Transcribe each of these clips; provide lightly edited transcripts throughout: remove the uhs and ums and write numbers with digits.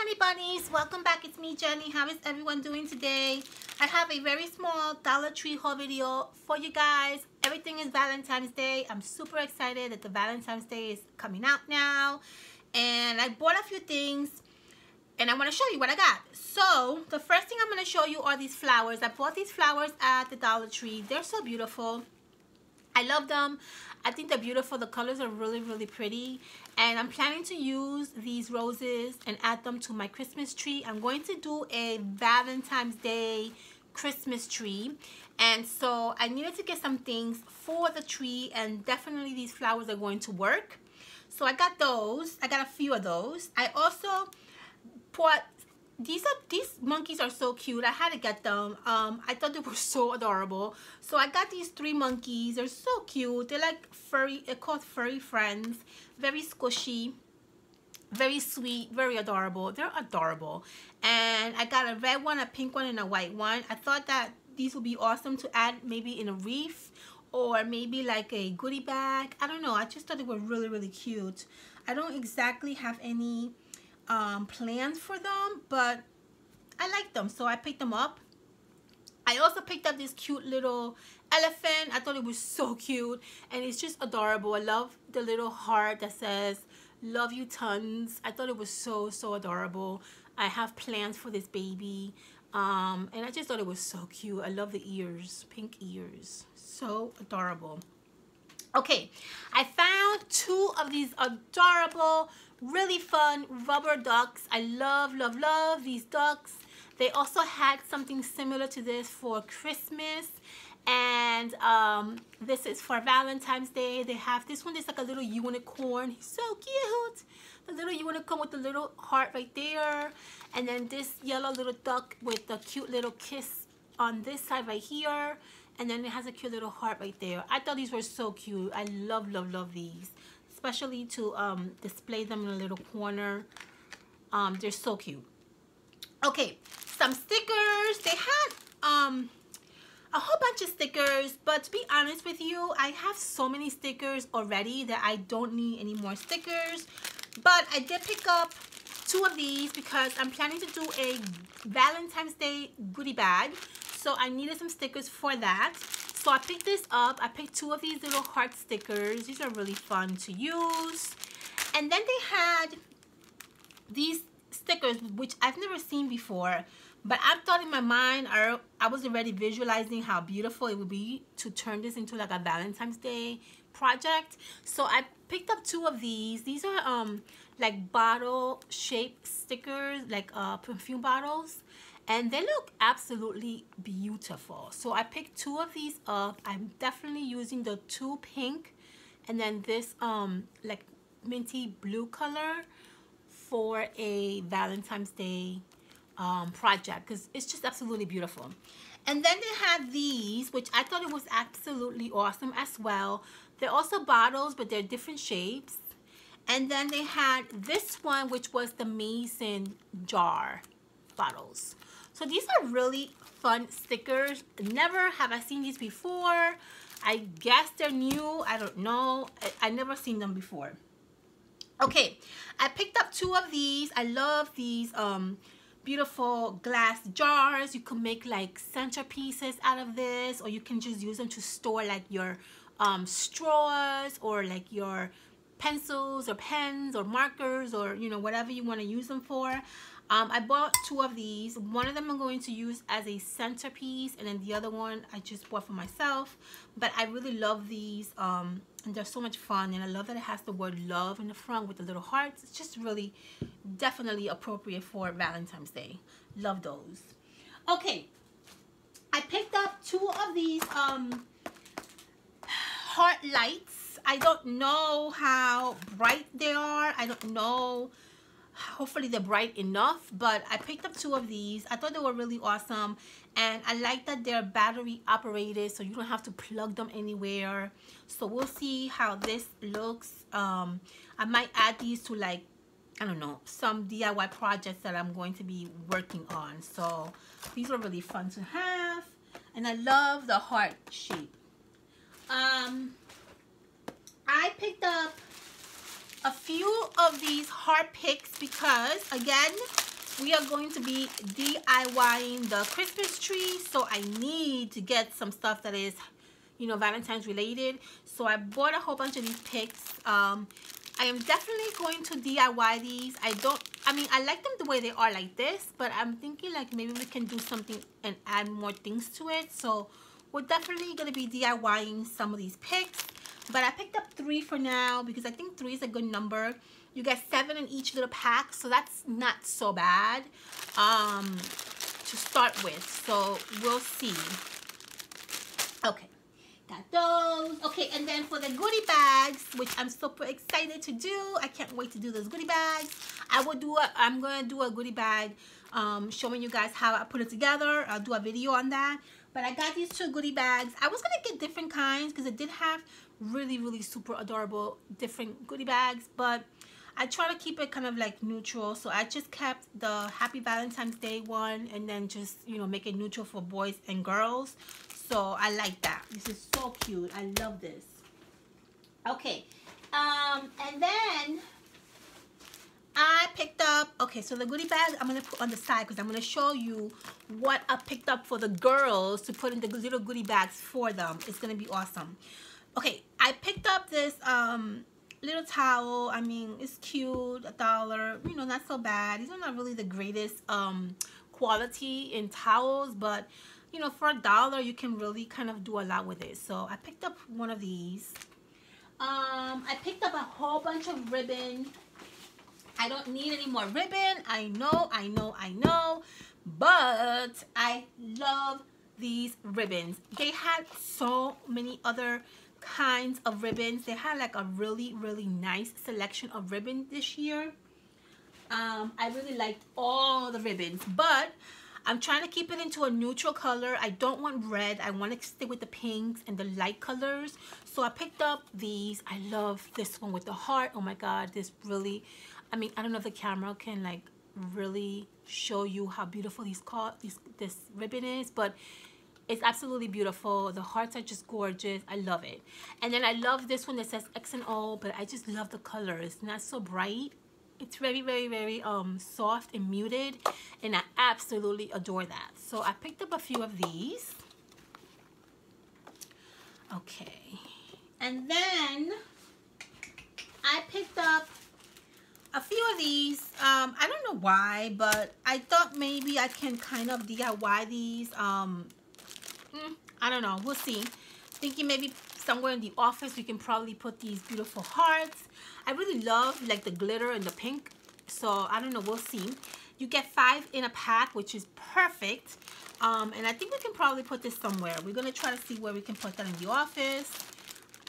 honey bunnies, welcome back. It's me, Jenny. How is everyone doing today? I have a very small Dollar Tree haul video for you guys. Everything is Valentine's Day. I'm super excited that the Valentine's Day is coming out now, and I bought a few things and I want to show you what I got. So the first thing I'm going to show you are these flowers. I bought these flowers at the Dollar Tree. They're so beautiful. I love them. I think they're beautiful. The colors are really, really pretty. And I'm planning to use these roses and add them to my Christmas tree. I'm going to do a Valentine's Day Christmas tree. And so I needed to get some things for the tree, and definitely these flowers are going to work. So I got those. I got a few of those. I also bought these monkeys are so cute. I had to get them. I thought they were so adorable. So I got these 3 monkeys. They're so cute. They're like furry. They're called furry friends. Very squishy, very sweet, very adorable. They're adorable. And I got a red one, a pink one, and a white one. I thought that these would be awesome to add maybe in a wreath or maybe like a goodie bag. I don't know. I just thought they were really, really cute. I don't exactly have any plans for them, but I like them, so I picked them up. I also picked up this cute little elephant. I thought it was so cute, and it's just adorable. I love the little heart that says love you tons. I thought it was so adorable. I have plans for this baby, and I just thought it was so cute. I love the ears, pink ears, so adorable. Okay, I found 2 of these adorable, really fun rubber ducks. I love these ducks. They also had something similar to this for Christmas, and this is for Valentine's Day. They have this one. It's like a little unicorn. He's so cute. The little unicorn with the little heart right there, and then this yellow little duck with the cute little kiss on this side right here. And then it has a cute little heart right there. I thought these were so cute. I love these, especially to display them in a little corner. They're so cute. Okay, some stickers. They had a whole bunch of stickers, but to be honest with you, I have so many stickers already that I don't need any more stickers. But I did pick up 2 of these because I'm planning to do a Valentine's Day goodie bag. So I needed some stickers for that. So I picked this up. I picked 2 of these little heart stickers. These are really fun to use. And then they had these stickers, which I've never seen before. But I thought in my mind, I was already visualizing how beautiful it would be to turn this into like a Valentine's Day project. So I picked up 2 of these. These are like bottle shaped stickers, like perfume bottles. And they look absolutely beautiful. So I picked 2 of these up. I'm definitely using the 2 pink and then this like minty blue color for a Valentine's Day project, because it's just absolutely beautiful. And then they had these, which I thought it was absolutely awesome as well. They're also bottles, but they're different shapes. And then they had this one, which was the mason jar bottles. So these are really fun stickers. Never have I seen these before. I guess they're new. I don't know. I never seen them before. Okay, I picked up 2 of these. I love these beautiful glass jars. You can make like centerpieces out of this, or you can just use them to store like your straws or like your pencils or pens or markers, or you know, whatever you want to use them for. I bought 2 of these. One of them I'm going to use as a centerpiece, and then the other one I just bought for myself. But I really love these, and they're so much fun, and I love that it has the word love in the front with the little hearts. It's just really definitely appropriate for Valentine's Day. Love those. Okay, I picked up 2 of these heart lights. I don't know how bright they are. I don't know. Hopefully they're bright enough, but I picked up 2 of these. I thought they were really awesome, and I like that they're battery operated, so you don't have to plug them anywhere. So we'll see how this looks. I might add these to, like, I don't know, some DIY projects that I'm going to be working on. So these are really fun to have, and I love the heart shape. I picked up a few of these heart picks because, again, we are going to be DIYing the Christmas tree, so I need to get some stuff that is, you know, Valentine's related. So I bought a whole bunch of these picks. I am definitely going to DIY these. I like them the way they are like this, but I'm thinking like maybe we can do something and add more things to it. So we're definitely going to be DIYing some of these picks, but I picked up 3 for now because I think 3 is a good number. You get 7 in each little pack, so that's not so bad to start with. So we'll see. Okay. Got those. Okay, and then for the goodie bags, which I'm super excited to do. I can't wait to do those goodie bags. I'm gonna do a goodie bag showing you guys how I put it together. I'll do a video on that. But I got these 2 goodie bags. I was gonna get different kinds because it did have really super adorable different goodie bags, but I try to keep it kind of like neutral. So I just kept the Happy Valentine's Day one and then just, you know, make it neutral for boys and girls. So I like that. This is so cute. I love this. Okay. And then I picked up, okay, so the goodie bag I'm going to put on the side because I'm going to show you what I picked up for the girls to put in the little goodie bags for them. It's going to be awesome. Okay, I picked up this little towel. I mean, it's cute, $1, you know, not so bad. These are not really the greatest quality in towels, but you know, for $1 you can really kind of do a lot with it. So I picked up one of these. I picked up a whole bunch of ribbon. I don't need any more ribbon. I know, but I love these ribbons. They had so many other kinds of ribbons. They had like a really nice selection of ribbon this year. I really liked all the ribbons, but I'm trying to keep it into a neutral color. I don't want red. I want to stick with the pinks and the light colors. So I picked up these. I love this one with the heart. Oh my god, this really, I mean, I don't know if the camera can like really show you how beautiful this ribbon is, but it's absolutely beautiful. The hearts are just gorgeous. I love it. And then I love this one that says X and O, but I just love the color. It's not so bright. It's very soft and muted, and I absolutely adore that. So I picked up a few of these. Okay, and then I picked up a few of these. I don't know why, but I thought maybe I can kind of DIY these. I don't know, we'll see. Thinking maybe somewhere in the office we can probably put these beautiful hearts. I really love like the glitter and the pink, so I don't know, we'll see. You get 5 in a pack, which is perfect. And I think we can probably put this somewhere. We're gonna try to see where we can put that in the office.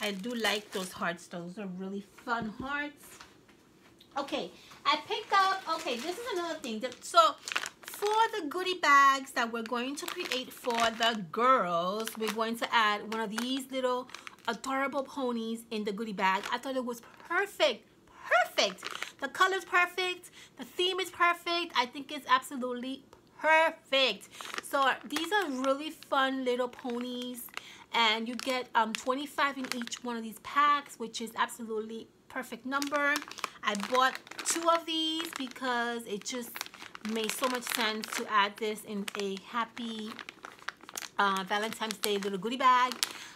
I do like those hearts. Those are really fun hearts. Okay, I picked up, okay, this is another thing. So for the goodie bags that we're going to create for the girls, we're going to add one of these little adorable ponies in the goodie bag. I thought it was perfect. The color's perfect. The theme is perfect. I think it's absolutely perfect. So these are really fun little ponies, and you get 25 in each one of these packs, which is absolutely perfect number. I bought 2 of these because it just made so much sense to add this in a happy Valentine's Day little goodie bag.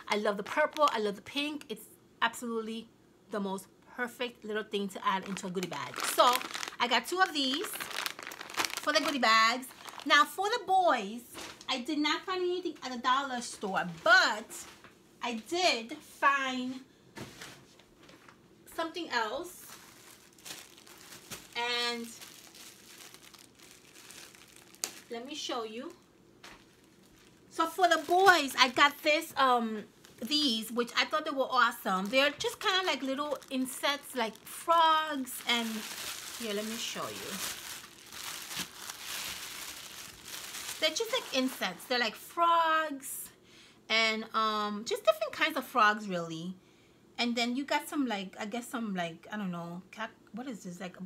I love the purple. I love the pink. It's absolutely the most perfect little thing to add into a goodie bag. So I got 2 of these for the goodie bags. Now for the boys, I did not find anything at the dollar store, but I did find something else. And let me show you. So for the boys, I got this these, which I thought they were awesome. They're just kind of like little insects, like frogs, and here, let me show you. They're just like insects. They're like frogs, and just different kinds of frogs, really. And then you got some like, I guess some like, I don't know, what is this, like,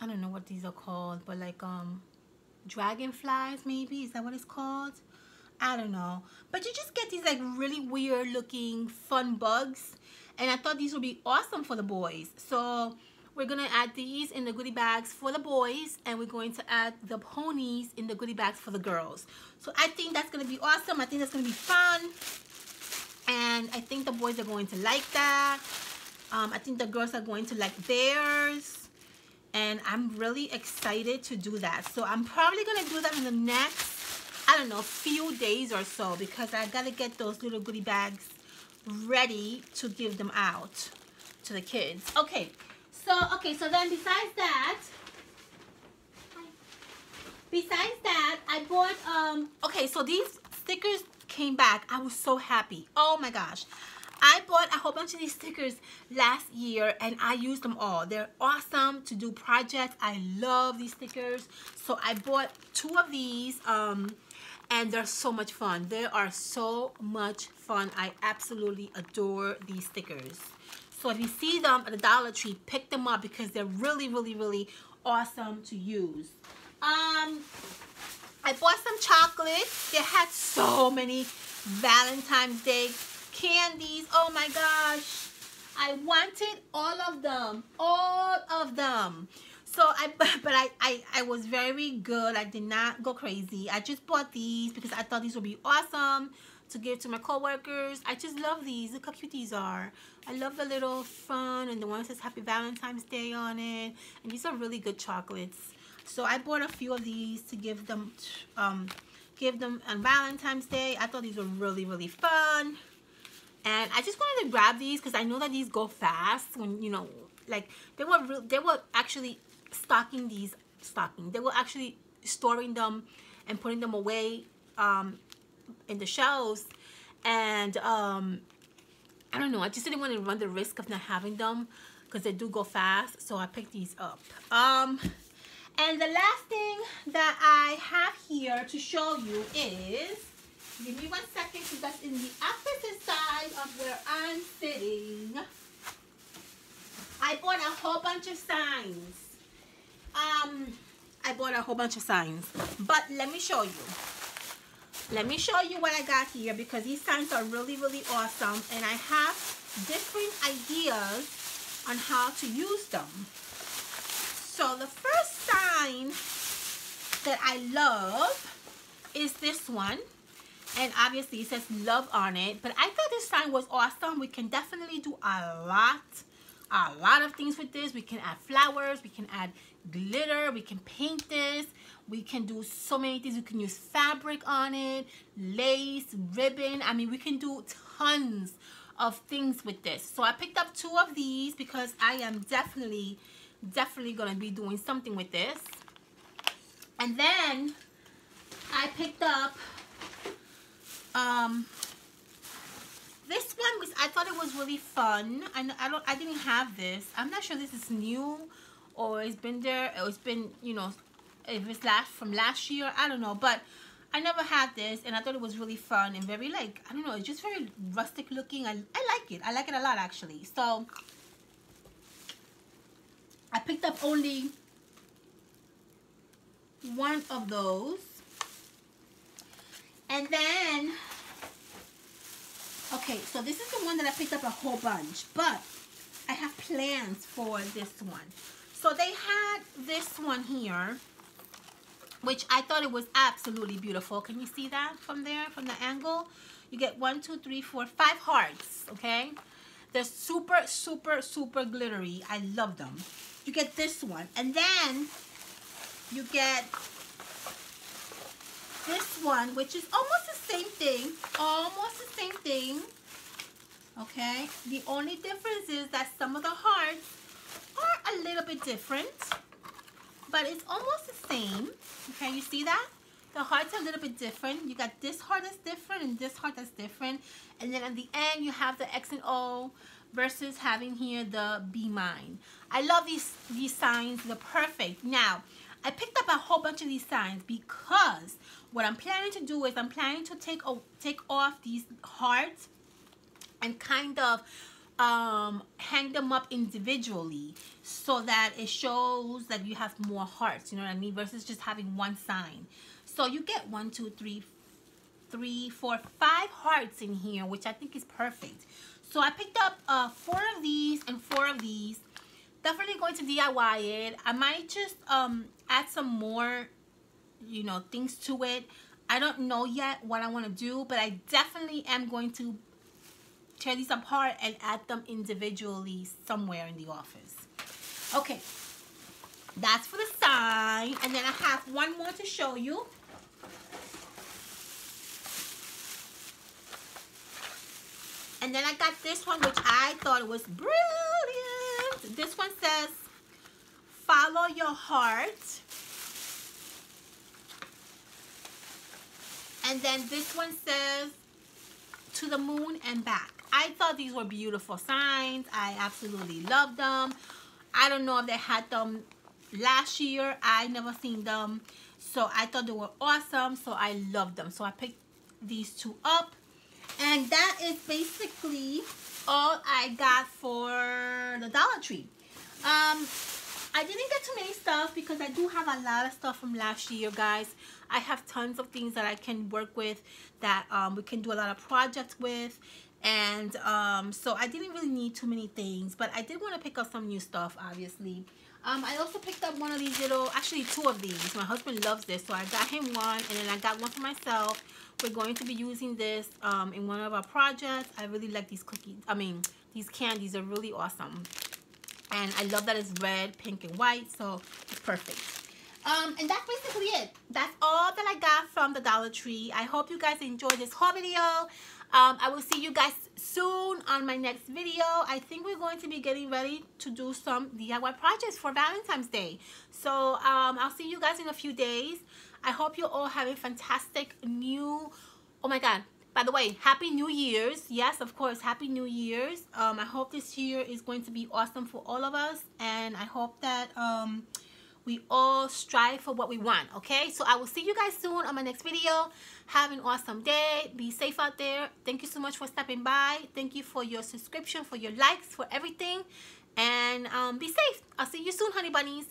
I don't know what these are called, but like dragonflies, maybe, is that what it's called? I don't know, but you just get these like really weird looking fun bugs, and I thought these would be awesome for the boys. So we're gonna add these in the goodie bags for the boys, and we're going to add the ponies in the goodie bags for the girls. So I think that's gonna be awesome. I think that's gonna be fun, and I think the boys are going to like that. I think the girls are going to like theirs, and I'm really excited to do that. So I'm probably gonna do that in the next, I don't know, few days or so, because I gotta get those little goodie bags ready to give them out to the kids. Okay, so then besides that, I bought okay, so these stickers came back. I was so happy. Oh my gosh, I bought a whole bunch of these stickers last year, and I used them all. They're awesome to do projects. I love these stickers. So I bought 2 of these, and they're so much fun. They are so much fun. I absolutely adore these stickers. So if you see them at the Dollar Tree, pick them up because they're really, really, really awesome to use. I bought some chocolates. They had so many Valentine's Day candies. Oh my gosh, I wanted all of them. So I was very good. I did not go crazy. I just bought these because I thought these would be awesome to give to my coworkers. I just love these. Look how cute these are. I love the little fun, and the one that says Happy Valentine's Day on it, and these are really good chocolates. So I bought a few of these to give them on Valentine's Day. I thought these were really, really fun. And I just wanted to grab these because I know that these go fast. When, you know, like they were actually they were actually storing them and putting them away in the shelves. And I don't know, I just didn't want to run the risk of not having them because they do go fast. So I picked these up. And the last thing that I have here to show you is, give me 1 second because that's in the opposite side of where I'm sitting. I bought a whole bunch of signs. But let me show you. Let me show you what I got here because these signs are really, really awesome, and I have different ideas on how to use them. So the first sign that I love is this one. And obviously it says love on it. But I thought this sign was awesome. We can definitely do a lot of things with this. We can add flowers. We can add glitter. We can paint this. We can do so many things. We can use fabric on it, lace, ribbon. I mean, we can do tons of things with this. So I picked up 2 of these because I am definitely going to be doing something with this. And then I picked up this one because I thought it was really fun. I didn't have this. I'm not sure this is new or it's been there, or it's been, you know, if it's from last year, I don't know, but I never had this, and I thought it was really fun and very, like, I don't know, it's just very rustic looking. I like it. I like it a lot, actually. So I picked up only 1 of those. And then, okay, so this is the one that I picked up a whole bunch, but I have plans for this one. So they had this one here, which I thought it was absolutely beautiful. Can you see that from there, from the angle? You get 1, 2, 3, 4, 5 hearts, okay? They're super, super, super glittery. I love them. You get this one, and then you get this one, which is almost the same thing. Okay? The only difference is that some of the hearts are a little bit different, but it's almost the same. Okay, you see that? The hearts are a little bit different. You got this heart that's different and this heart that's different. And then at the end, you have the X and O versus having here the Be Mine. I love these signs. They're perfect. Now, I picked up a whole bunch of these signs because what I'm planning to do is I'm planning to take off these hearts and kind of hang them up individually so that it shows that you have more hearts, you know what I mean, versus just having one sign. So you get 1, 2, 3, 4, 5 hearts in here, which I think is perfect. So I picked up 4 of these and 4 of these definitely going to DIY it. I might just add some more, you know, things to it. I don't know yet what I want to do, but I definitely am going to tear these apart and add them individually somewhere in the office. Okay, that's for the sign. And then I have one more to show you. And then I got this one, which I thought was brilliant. This one says, follow your heart. And then this one says, to the moon and back. I thought these were beautiful signs. I absolutely love them. I don't know if they had them last year. I never seen them. So I thought they were awesome. So I love them. So I picked these two up. And that is basically all I got for the Dollar Tree. I didn't get too many stuff because I do have a lot of stuff from last year, guys. I have tons of things that I can work with, that we can do a lot of projects with. And so I didn't really need too many things, but I did want to pick up some new stuff, obviously. I also picked up one of these little, actually two of these. My husband loves this, so I got him one, and then I got one for myself. We're going to be using this in one of our projects. I really like these cookies. These candies are really awesome. And I love that it's red, pink, and white, so it's perfect. And that's basically it. That's all that I got from the Dollar Tree. I hope you guys enjoyed this whole video. I will see you guys soon on my next video. I think we're going to be getting ready to do some DIY projects for Valentine's Day. So I'll see you guys in a few days. I hope you all have a fantastic new, oh my God, by the way, Happy New Year's. Yes, of course, Happy New Year's. I hope this year is going to be awesome for all of us. And I hope that we all strive for what we want, okay? So I will see you guys soon on my next video. Have an awesome day. Be safe out there. Thank you so much for stopping by. Thank you for your subscription, for your likes, for everything. And be safe. I'll see you soon, honey bunnies.